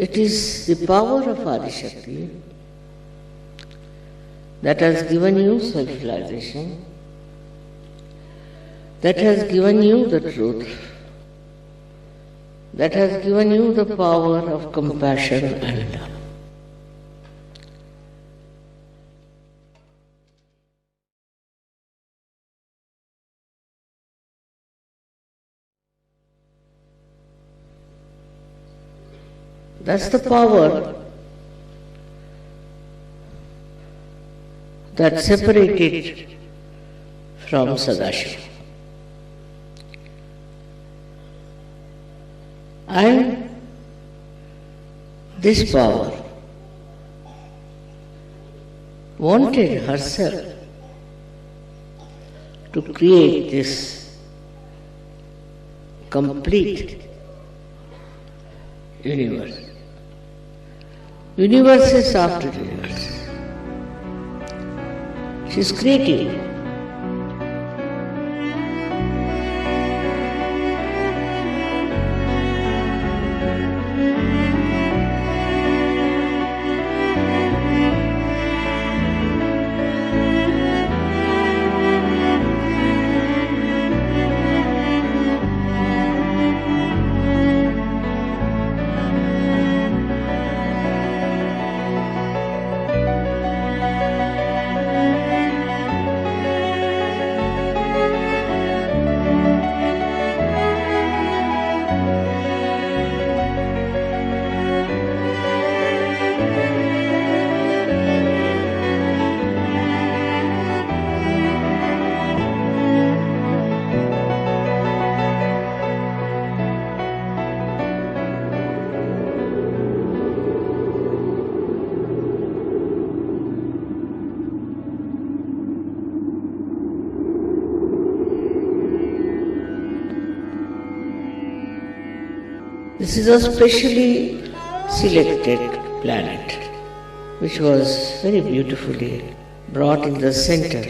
It is the power of Adishakti that has given you self-realization, that has given you the truth, that has given you the power of compassion and love. That's the power that separated from Sadashiva. And this power wanted herself to create this complete universe. Universes after universes. She is creative. This is a specially selected planet which was very beautifully brought in the center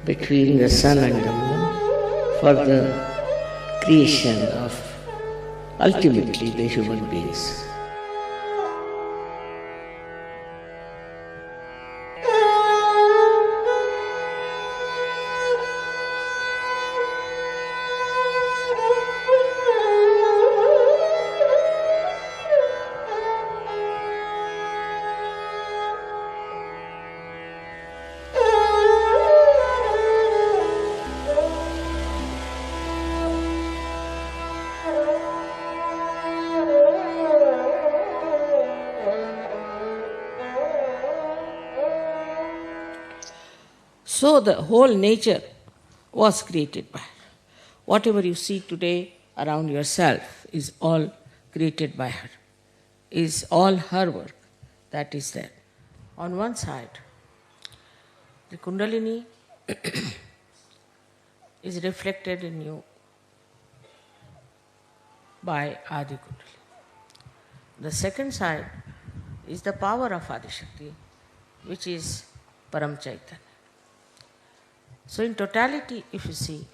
between the sun and the moon for the creation of ultimately the human beings. So the whole nature was created by her. Whatever you see today around yourself is all created by her, is all her work that is there. On one side, the Kundalini is reflected in you by Adi Kundalini. The second side is the power of Adi Shakti, which is Param Chaitanya. So in totality, if you see,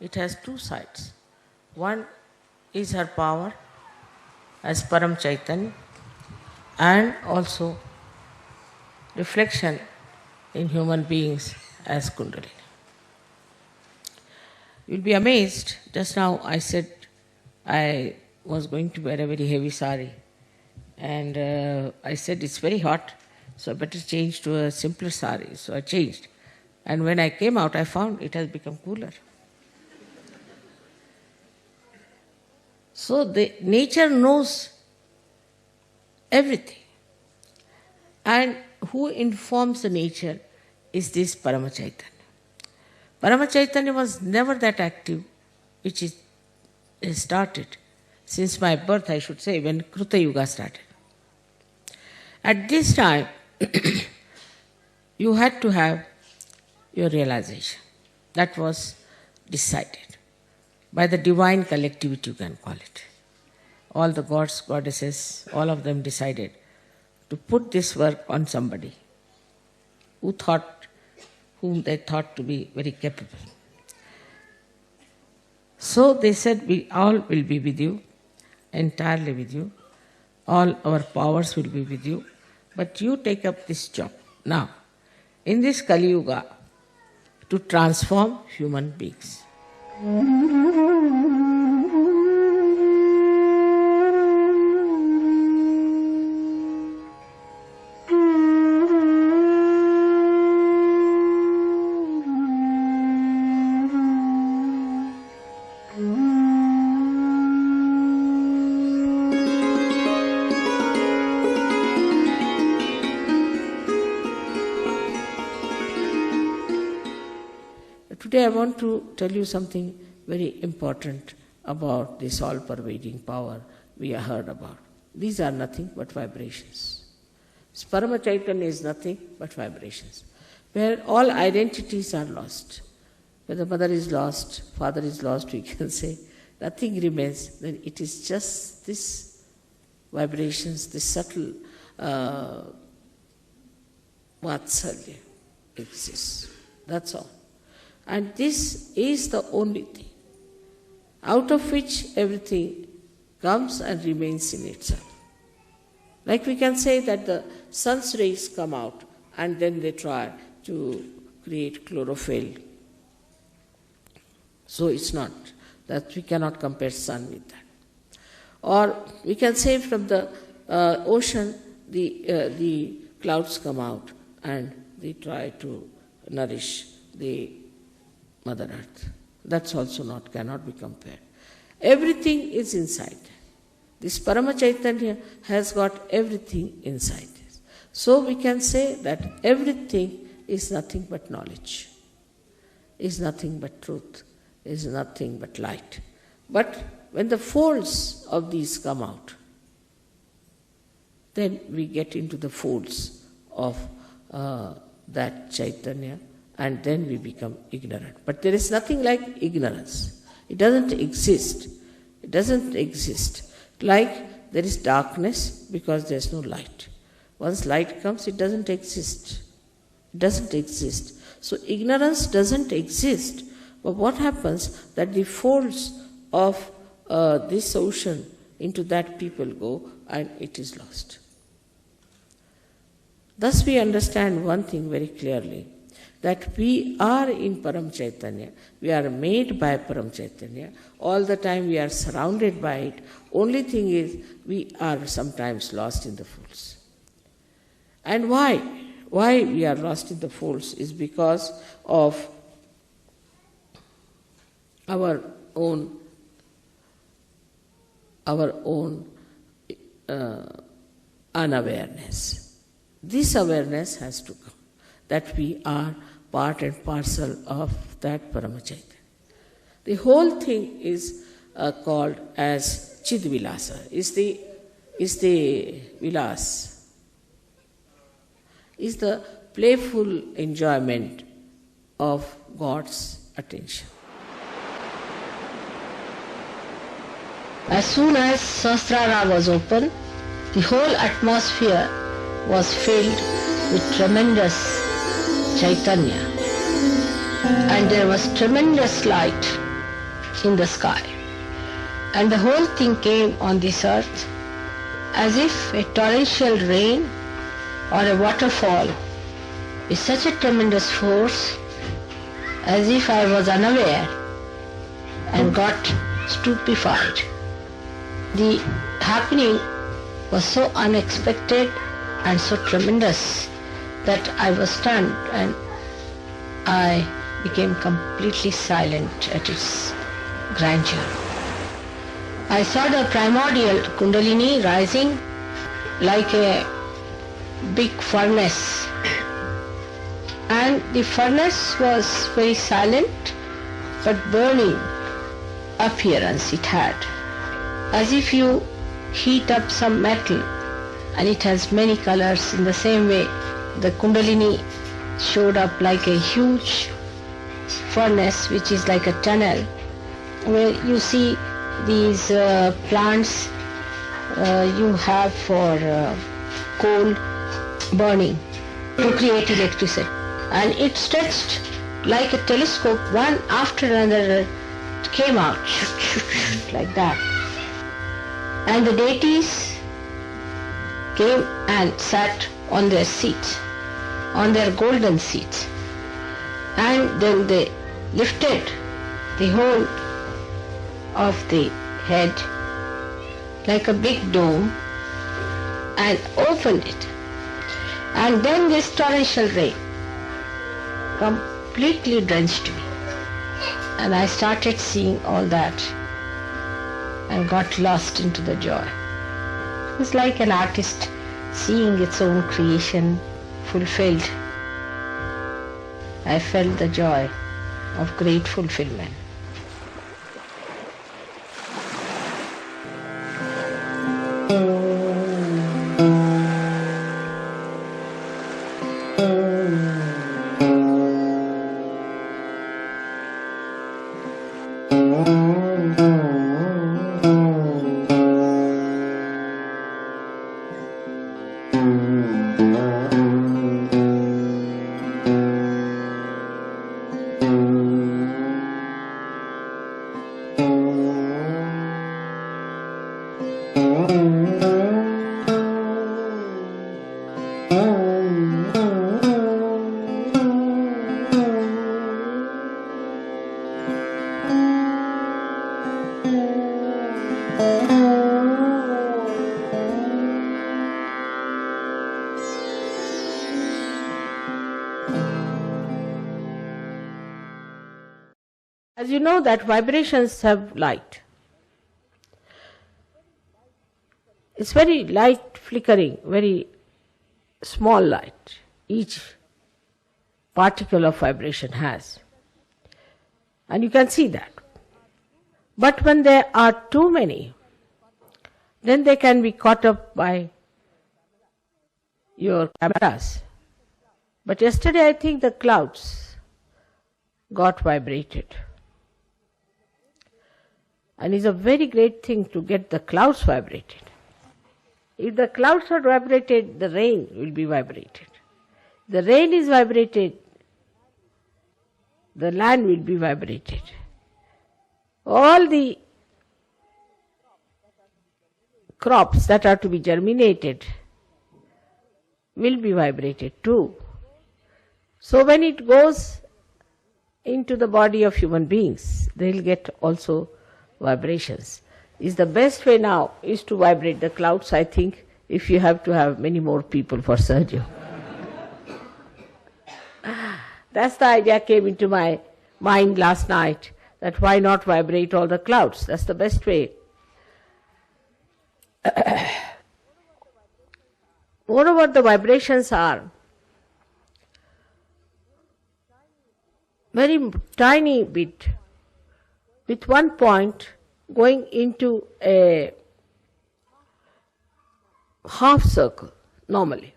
it has two sides. One is her power as Param Chaitanya and also reflection in human beings as Kundalini. You'll be amazed, just now I said I was going to wear a very heavy sari and I said it's very hot, so I better change to a simpler sari. So I changed. And when I came out, I found it has become cooler. So the nature knows everything. And who informs the nature is this Param Chaitanya. Param Chaitanya was never that active, which is started since my birth, I should say, when Kruta Yuga started. At this time, you had to have your realization. That was decided by the divine collectivity, you can call it. All the gods, goddesses, all of them decided to put this work on somebody whom they thought to be very capable. So they said, we all will be with you, entirely with you, all our powers will be with you, but you take up this job now, in this Kali Yuga, to transform human beings. Today I want to tell you something very important about this all-pervading power we have heard about. These are nothing but vibrations. Param Chaitanya is nothing but vibrations, where all identities are lost. Where the mother is lost, father is lost, we can say, nothing remains, then it is just this vibrations, this subtle vatsalya exists. That's all. And this is the only thing, out of which everything comes and remains in itself. Like we can say that the sun's rays come out and then they try to create chlorophyll. So it's not, that we cannot compare sun with that. Or we can say from the ocean, the clouds come out and they try to nourish the Mother Earth. That's also cannot be compared. Everything is inside. This Param Chaitanya has got everything inside this. So we can say that everything is nothing but knowledge, is nothing but truth, is nothing but light. But when the folds of these come out, then we get into the folds of that Chaitanya, and then we become ignorant. But there is nothing like ignorance. It doesn't exist. It doesn't exist. Like there is darkness because there is no light. Once light comes, it doesn't exist. It doesn't exist. So ignorance doesn't exist. But what happens that the folds of this ocean into that people go and it is lost. Thus we understand one thing very clearly, that we are in Param Chaitanya, we are made by Param Chaitanya, all the time we are surrounded by it. Only thing is, we are sometimes lost in the folds. And why? Why we are lost in the folds is because of our own unawareness. This awareness has to come, that we are part and parcel of that Param Chaitanya. The whole thing is called as Chid Vilasa, is the Vilas, is the playful enjoyment of God's attention. As soon as Sahasrara was open, the whole atmosphere was filled with tremendous Chaitanya, and there was tremendous light in the sky, and the whole thing came on this earth as if a torrential rain or a waterfall with such a tremendous force, as if I was unaware and got stupefied. The happening was so unexpected and so tremendous that I was stunned and I became completely silent at its grandeur. I saw the primordial Kundalini rising like a big furnace, and the furnace was very silent but burning appearance it had, as if you heat up some metal and it has many colors. In the same way, the Kundalini showed up like a huge furnace which is like a tunnel, where you see these plants you have for coal burning to create electricity, and it stretched like a telescope, one after another it came out like that, and the deities came and sat on their seats, on their golden seats. And then they lifted the whole of the head like a big dome and opened it. And then this torrential rain completely drenched me. And I started seeing all that and got lost into the joy. It was like an artist seeing its own creation fulfilled. I felt the joy of great fulfillment. As you know that vibrations have light. It's very light flickering, very small light each particle of vibration has. And you can see that. But when there are too many, then they can be caught up by your cameras. But yesterday I think the clouds got vibrated. And it's a very great thing to get the clouds vibrated. If the clouds are vibrated, the rain will be vibrated. The rain is vibrated, the land will be vibrated. All the crops that are to be germinated will be vibrated too. So when it goes into the body of human beings, they will get also vibrations. Is the best way now is to vibrate the clouds, I think, if you have to have many more people for surgery. That's the idea came into my mind last night, that why not vibrate all the clouds? That's the best way. Moreover, the vibrations are very tiny bit, with one point going into a half circle normally.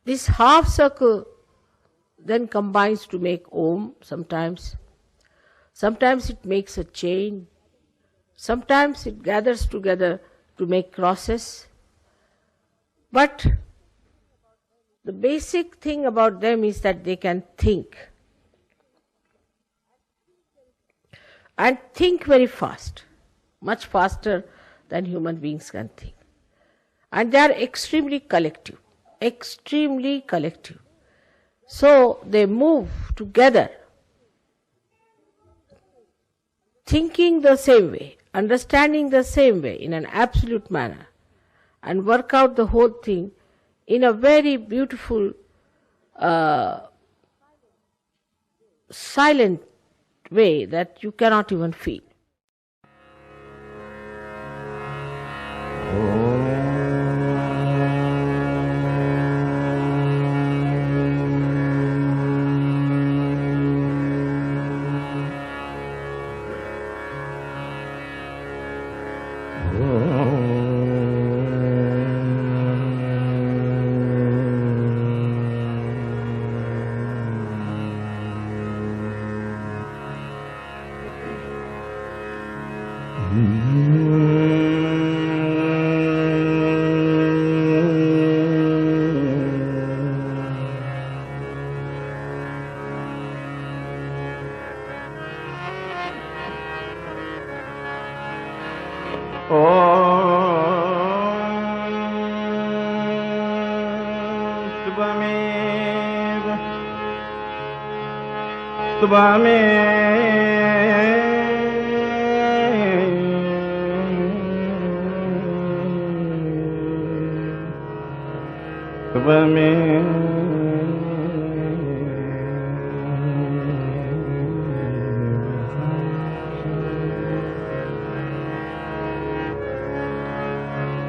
This half circle then combines to make Om sometimes. Sometimes it makes a chain. Sometimes it gathers together to make crosses. But the basic thing about them is that they can think. And think very fast, much faster than human beings can think. And they are extremely collective, extremely collective. So they move together, thinking the same way, understanding the same way in an absolute manner, and work out the whole thing in a very beautiful, silent way that you cannot even feel.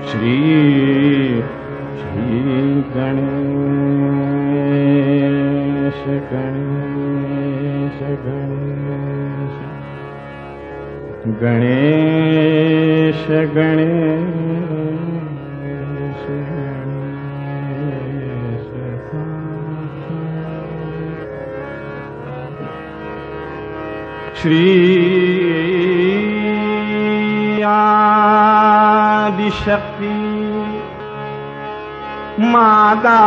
Shri Ganesh Ganesh Ganesh Ganesh Ganesh Shri Adi Shakti Mata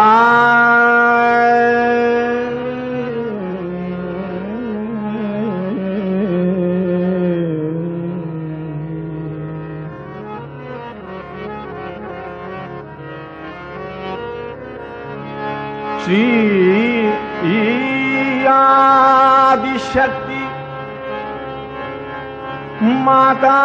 Shri Adi Shakti Mata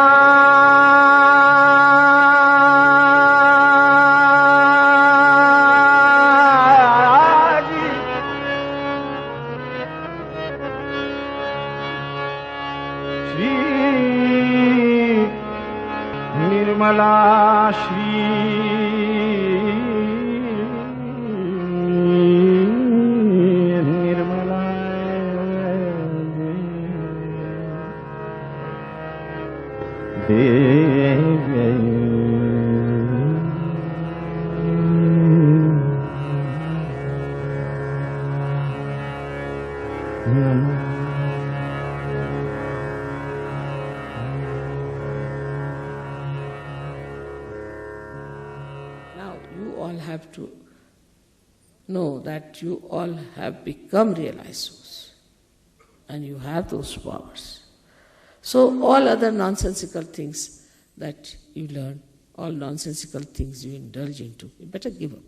Nirmala Shri Nirmala Devi have to know that you all have become realized souls and you have those powers. So all other nonsensical things that you learn, all nonsensical things you indulge into, you better give up.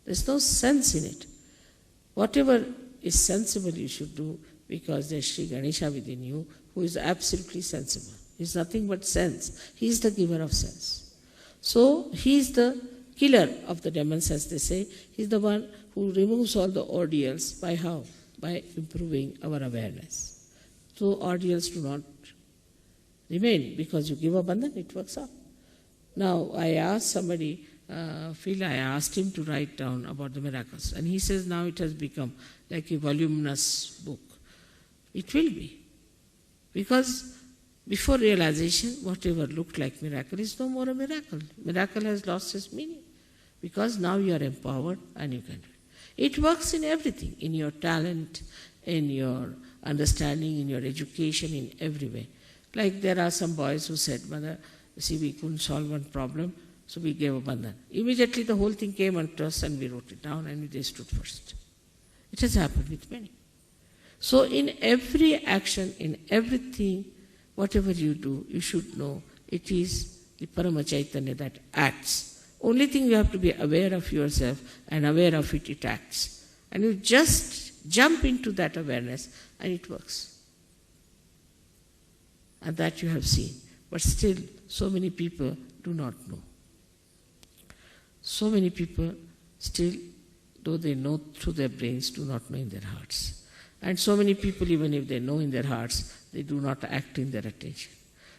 There's no sense in it. Whatever is sensible you should do, because there's Sri Ganesha within you who is absolutely sensible. He's nothing but sense. He is the giver of sense. So he is the killer of the demons, as they say. He's the one who removes all the ordeals. By how? By improving our awareness. So ordeals do not remain because you give up and then it works out. Now I asked somebody, Phil, I asked him to write down about the miracles, and he says now it has become like a voluminous book. It will be. Because before realization, whatever looked like miracle is no more a miracle. Miracle has lost its meaning. Because now you are empowered and you can do it. It works in everything, in your talent, in your understanding, in your education, in every way. Like there are some boys who said, Mother, see, we couldn't solve one problem, so we gave up bandhan. Immediately the whole thing came unto us and we wrote it down and they stood first. It has happened with many. So in every action, in everything, whatever you do, you should know it is the Param Chaitanya that acts. Only thing you have to be aware of yourself, and aware of it, it acts. And you just jump into that awareness and it works. And that you have seen. But still, so many people do not know. So many people still, though they know through their brains, do not know in their hearts. And so many people, even if they know in their hearts, they do not act in their attention.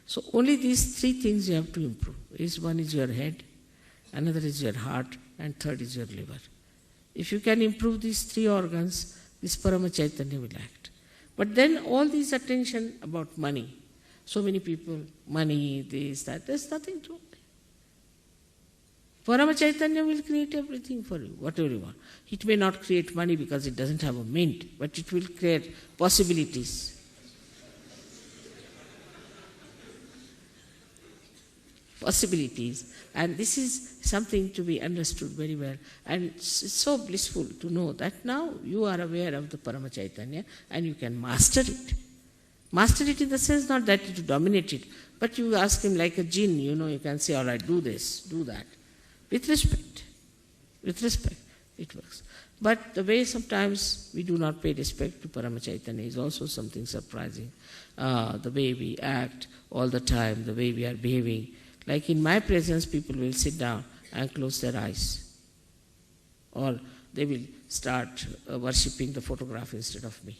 So only these three things you have to improve. One is your head, another is your heart, and third is your liver. If you can improve these three organs, this Param Chaitanya will act. But then all this attention about money, so many people, money, this, that, there's nothing to it. Param Chaitanya will create everything for you, whatever you want. It may not create money because it doesn't have a mint, but it will create possibilities. Possibilities. And this is something to be understood very well. And it's so blissful to know that now you are aware of the Param Chaitanya and you can master it. Master it in the sense not that you dominate it, but you ask him like a jinn, you can say, all right, do this, do that. With respect, it works. But the way sometimes we do not pay respect to Param Chaitanya is also something surprising. The way we act all the time, the way we are behaving. Like in my presence, people will sit down and close their eyes. Or they will start worshipping the photograph instead of me.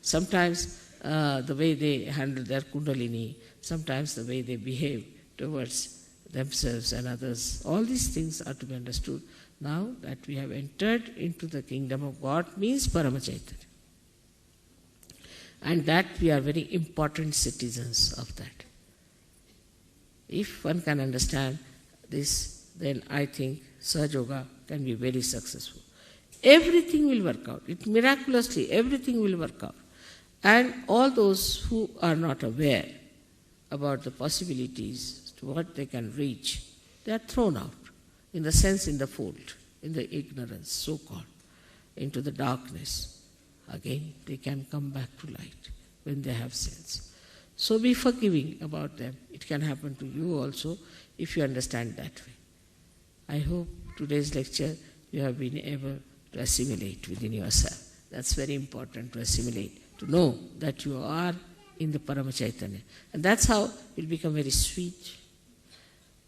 Sometimes the way they handle their kundalini, sometimes the way they behave towards themselves and others, all these things are to be understood. Now that we have entered into the kingdom of God means Param Chaitanya. And that we are very important citizens of that. If one can understand this, then I think Sahaja Yoga can be very successful. Everything will work out. Miraculously, everything will work out. And all those who are not aware about the possibilities to what they can reach, they are thrown out, in the sense in the fold, in the ignorance, so-called, into the darkness. Again, they can come back to light when they have sense. So be forgiving about them. It can happen to you also if you understand that way. I hope today's lecture you have been able to assimilate within yourself. That's very important, to assimilate, to know that you are in the Param Chaitanya. And that's how you'll become very sweet,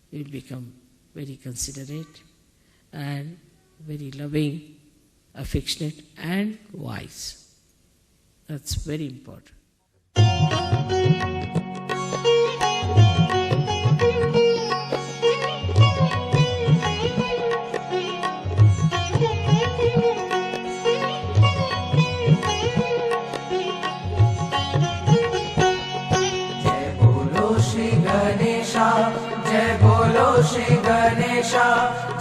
you'll become very considerate and very loving, affectionate and wise. That's very important. जय बोलो श्री गणेशा,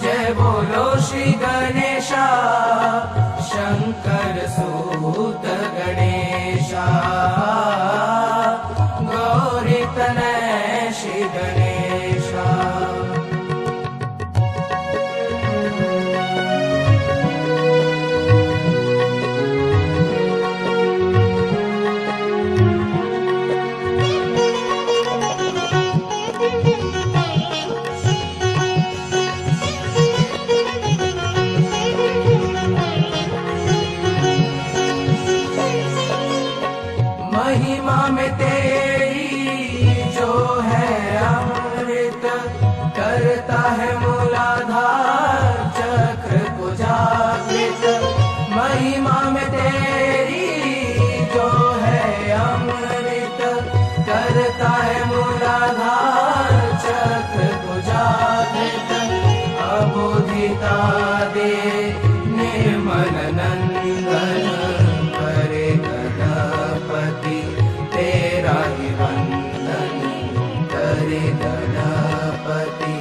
जय बोलो श्री गणेशा, शंकर सूत गणेशा, गौरी तनय श्री गणेशा। महिमा में तेरी जो है अमृत, करता है मूलाधार चक्र को जागृत। महिमा में तेरी जो है अमृत, करता है मूलाधार चक्र को जागृत। अबोधिता दे निर्मल नंदन, करे गणपति तेरा ही वंदन, करे गणपति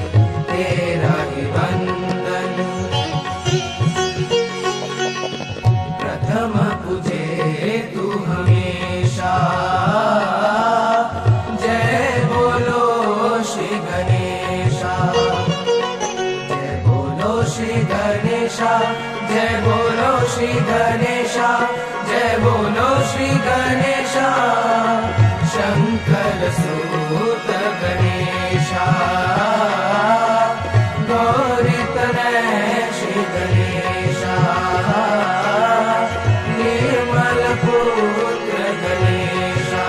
तेरा ही वंदन। प्रथम पूजे तू हमेशा, जय बोलो श्री गणेशा, जय बोलो श्री गणेशा, जय बोलो श्री गणेशा, जय बोलो श्री गणेशा, शंकर सूत गणेशा, गौरी तनय श्री गणेशा, निर्मल पुत्र गणेशा,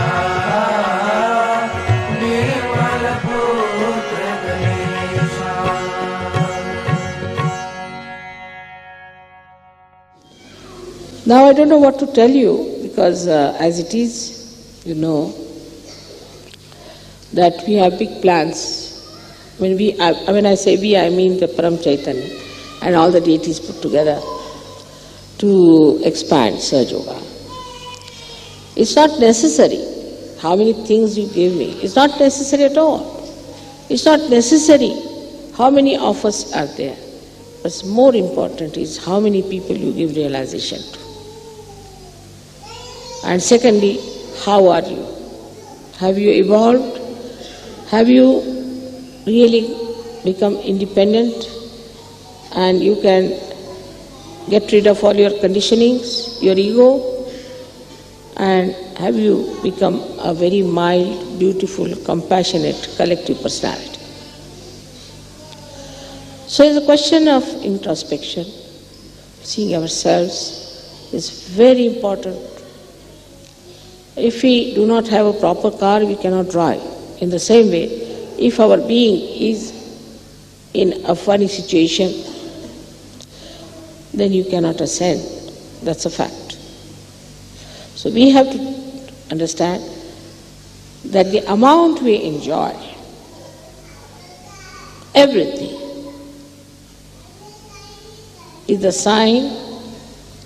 निर्मल पुत्र Ganesha. Now I don't know what to tell you, because as it is, you know, that we have big plans. When I say we, I mean the Param Chaitanya and all the deities put together to expand Sahaja Yoga. It's not necessary how many things you give me. It's not necessary at all. It's not necessary how many of us are there. What's more important is how many people you give realization to. And secondly, how are you? Have you evolved? Have you really become independent and you can get rid of all your conditionings, your ego? And have you become a very mild, beautiful, compassionate, collective personality? So it's a question of introspection. seeing ourselves is very important. If we do not have a proper car, we cannot drive. In the same way, if our being is in a funny situation, then you cannot ascend. That's a fact. So we have to understand that the amount we enjoy, everything, is the sign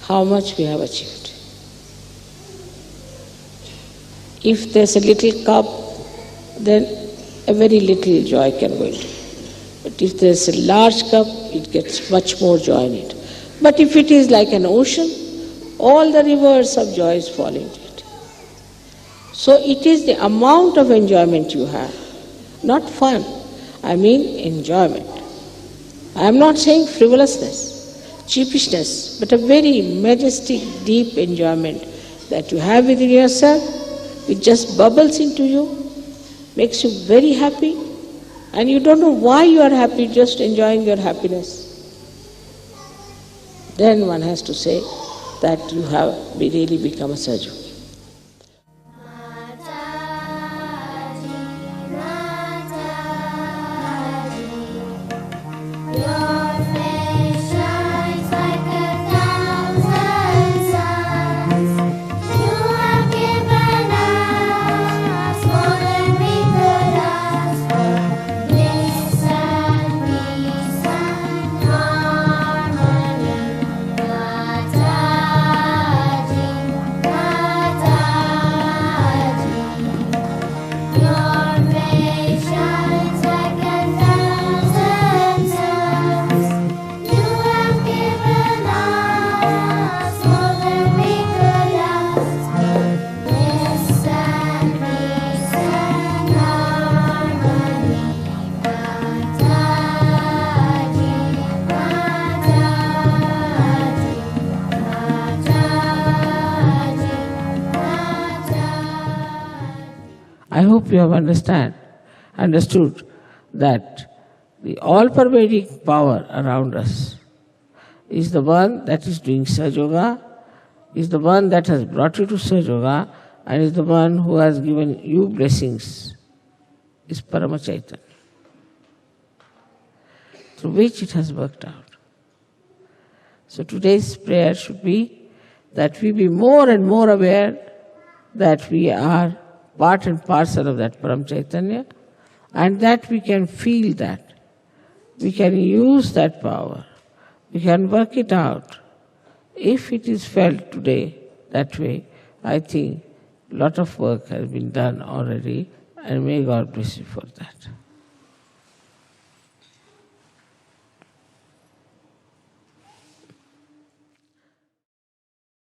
how much we have achieved. If there's a little cup, then a very little joy can go into it. But if there's a large cup, it gets much more joy in it. But if it is like an ocean, all the rivers of joys fall into it. So it is the amount of enjoyment you have, not fun. I mean enjoyment. I am not saying frivolousness, cheapishness, but a very majestic, deep enjoyment that you have within yourself. It just bubbles into you, makes you very happy, and you don't know why you are happy, just enjoying your happiness. Then one has to say that you have really become a sadhu. I hope you have understood that the all-pervading power around us is the one that is doing Sahaja Yoga, is the one that has brought you to Sahaja Yoga, and is the one who has given you blessings, is Param Chaitanya, through which it has worked out. So today's prayer should be that we be more and more aware that we are part and parcel of that Param Chaitanya, and that we can feel that. We can use that power. We can work it out. If it is felt today that way, I think a lot of work has been done already, and may God bless you for that.